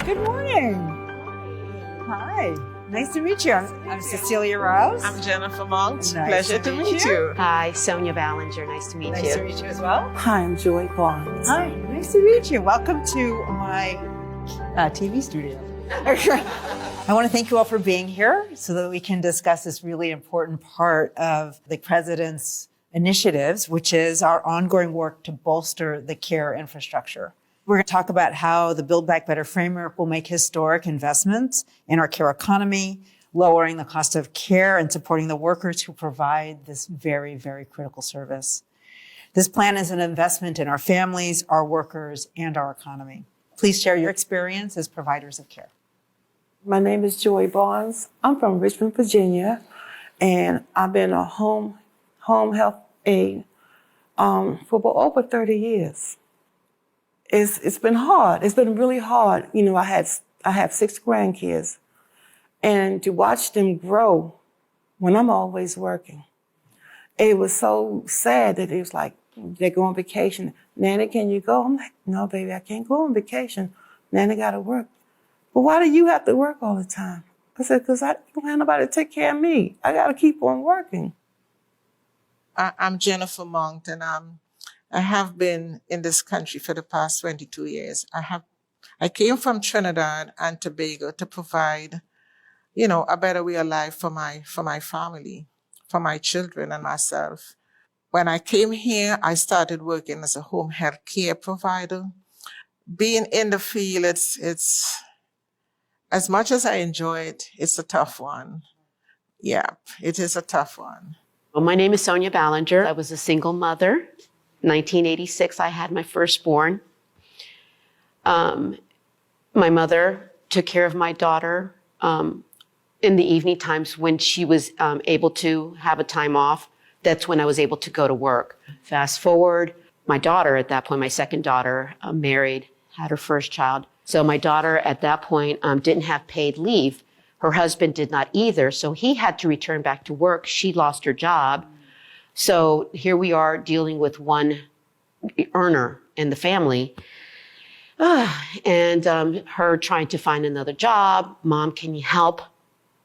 Good morning. Hi. Nice to meet you. I'm Cecilia Rouse. I'm Jennifer Monk. Nice Pleasure to meet you. Hi, Sonya Ballinger. Nice to meet you. Nice to meet you as well. Hi, I'm Joy Barnes. Hi. Nice to meet you. Welcome to my TV studio. I want to thank you all for being here so that we can discuss this really important part of the President's initiatives, which is our ongoing work to bolster the care infrastructure. We're going to talk about how the Build Back Better framework will make historic investments in our care economy, lowering the cost of care and supporting the workers who provide this very, very critical service. This plan is an investment in our families, our workers, and our economy. Please share your experience as providers of care. My name is Joy Barnes. I'm from Richmond, Virginia, and I've been a home health aide for over 30 years. It's been hard. It's been really hard. You know, I have 6 grandkids, and to watch them grow when I'm always working, it was so sad that it was like they go on vacation. Nanny, can you go? I'm like, no, baby, I can't go on vacation. Nanny got to work. But why do you have to work all the time? I said, because I don't have nobody to take care of me. I got to keep on working. I'm Jennifer Monk, and I have been in this country for the past 22 years. I came from Trinidad and Tobago to provide, a better way of life for my family, for my children and myself. When I came here, I started working as a home health care provider. Being in the field, it's as much as I enjoy it, it's a tough one. Yeah, it is a tough one. Well, my name is Sonya Ballinger. I was a single mother. 1986, I had my firstborn. My mother took care of my daughter in the evening times when she was able to have a time off. That's when I was able to go to work. Fast forward, my daughter at that point, my second daughter, married, had her first child. So my daughter at that point didn't have paid leave. Her husband did not either, so he had to return back to work. She lost her job. So here we are dealing with one earner in the family, and her trying to find another job. Mom, can you help?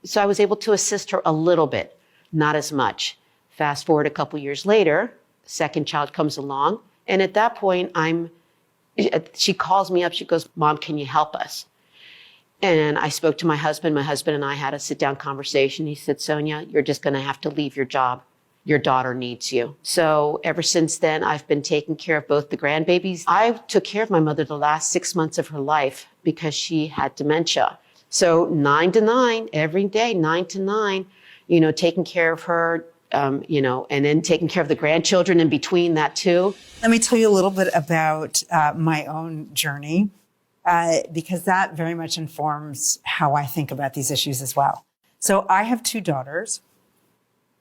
So I was able to assist her a little bit, not as much. Fast forward a couple years later, second child comes along, and at that point, she calls me up. She goes, Mom, can you help us? And I spoke to my husband. My husband and I had a sit-down conversation. He said, Sonya, you're just going to have to leave your job. Your daughter needs you. So ever since then, I've been taking care of both the grandbabies. I took care of my mother the last 6 months of her life because she had dementia. So 9 to 9, every day, 9 to 9, taking care of her, and then taking care of the grandchildren in between that too. Let me tell you a little bit about my own journey, because that very much informs how I think about these issues as well. So I have 2 daughters.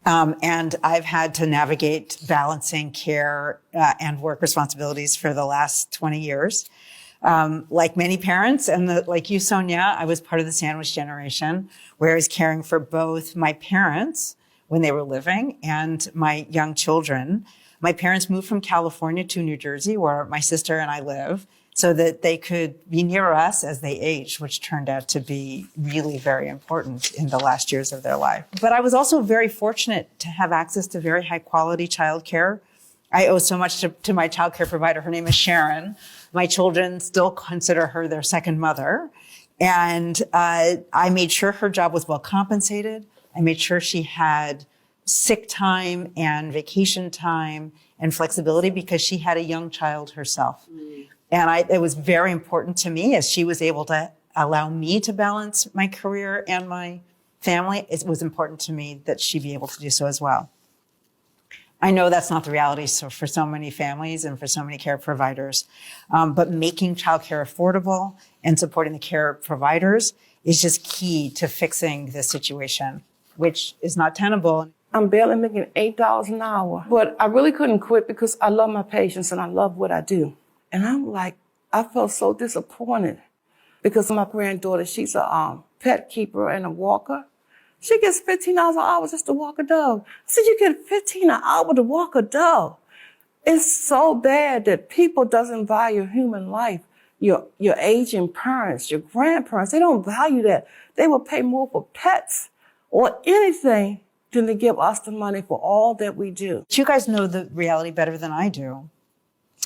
And I've had to navigate balancing care and work responsibilities for the last 20 years. Like many parents, and like you, Sonya, I was part of the sandwich generation, where I was caring for both my parents when they were living and my young children. My parents moved from California to New Jersey, where my sister and I live, so that they could be near us as they aged, which turned out to be really very important in the last years of their life. But I was also very fortunate to have access to very high quality childcare. I owe so much to my childcare provider. Her name is Sharon. My children still consider her their second mother. And I made sure her job was well compensated. I made sure she had sick time and vacation time and flexibility because she had a young child herself. And it was very important to me, as she was able to allow me to balance my career and my family. It was important to me that she be able to do so as well. I know that's not the reality for so many families and for so many care providers, but making childcare affordable and supporting the care providers is just key to fixing this situation, which is not tenable. I'm barely making $8 an hour, but I really couldn't quit because I love my patients and I love what I do. And I'm like, I felt so disappointed because my granddaughter, she's a pet keeper and a walker. She gets $15 an hour just to walk a dog. I said, you get $15 an hour to walk a dog. It's so bad that people doesn't value human life. your aging parents, your grandparents, they don't value that. They will pay more for pets or anything than to give us the money for all that we do. You guys know the reality better than I do.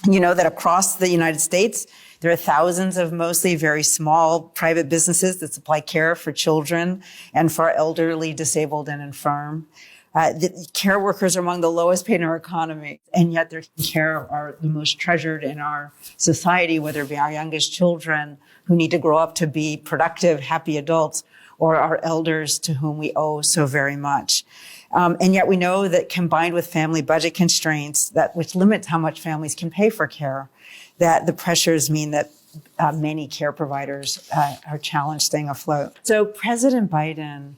You know that across the United States, there are thousands of mostly very small private businesses that supply care for children and for elderly, disabled, and infirm. The care workers are among the lowest paid in our economy, and yet their care are the most treasured in our society, whether it be our youngest children who need to grow up to be productive, happy adults, or our elders to whom we owe so very much. And yet we know that combined with family budget constraints, which limits how much families can pay for care, that the pressures mean that many care providers are challenged staying afloat. So President Biden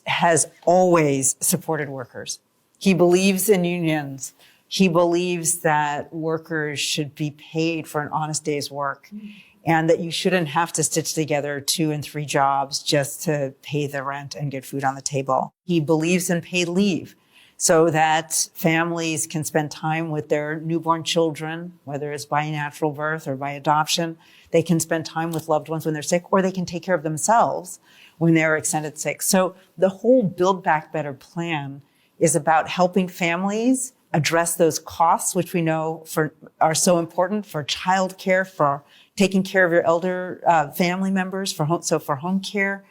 has always supported workers. He believes in unions. He believes that workers should be paid for an honest day's work and that you shouldn't have to stitch together 2 and 3 jobs just to pay the rent and get food on the table. He believes in paid leave so that families can spend time with their newborn children, whether it's by natural birth or by adoption. They can spend time with loved ones when they're sick, or they can take care of themselves when they're extended sick. So the whole Build Back Better plan is about helping families address those costs, which we know are so important for childcare, for taking care of your elder family members, for home care,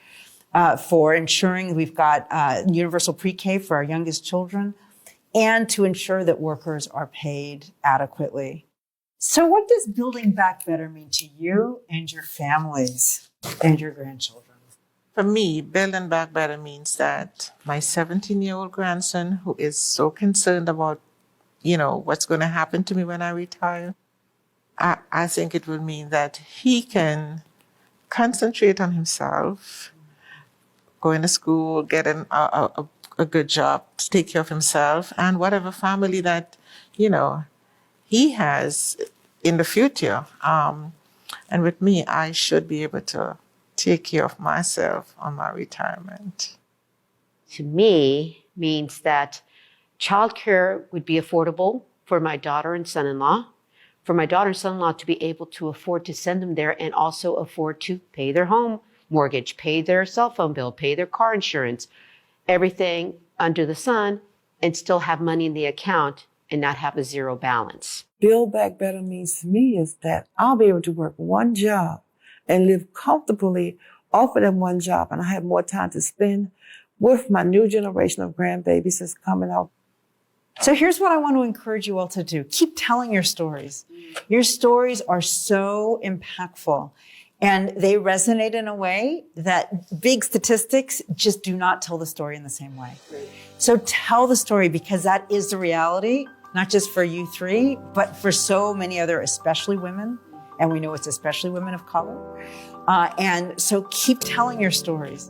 for ensuring we've got universal pre-K for our youngest children, and to ensure that workers are paid adequately. So what does Building Back Better mean to you and your families and your grandchildren? For me, Building Back Better means that my 17-year-old grandson, who is so concerned about, what's going to happen to me when I retire, I think it would mean that he can concentrate on himself, going to school, getting a good job, take care of himself, and whatever family that, he has in the future. And with me, I should be able to take care of myself on my retirement. To me, means that childcare would be affordable for my daughter and son-in-law, for my daughter and son-in-law to be able to afford to send them there and also afford to pay their home mortgage, pay their cell phone bill, pay their car insurance, everything under the sun, and still have money in the account and not have a zero balance. Build Back Better means to me is that I'll be able to work one job and live comfortably off of that one job, and I have more time to spend with my new generation of grandbabies that's coming out. So here's what I want to encourage you all to do. Keep telling your stories. Your stories are so impactful, and they resonate in a way that big statistics just do not tell the story in the same way. So tell the story, because that is the reality, not just for you 3, but for so many other, especially women. And we know it's especially women of color. And so keep telling your stories.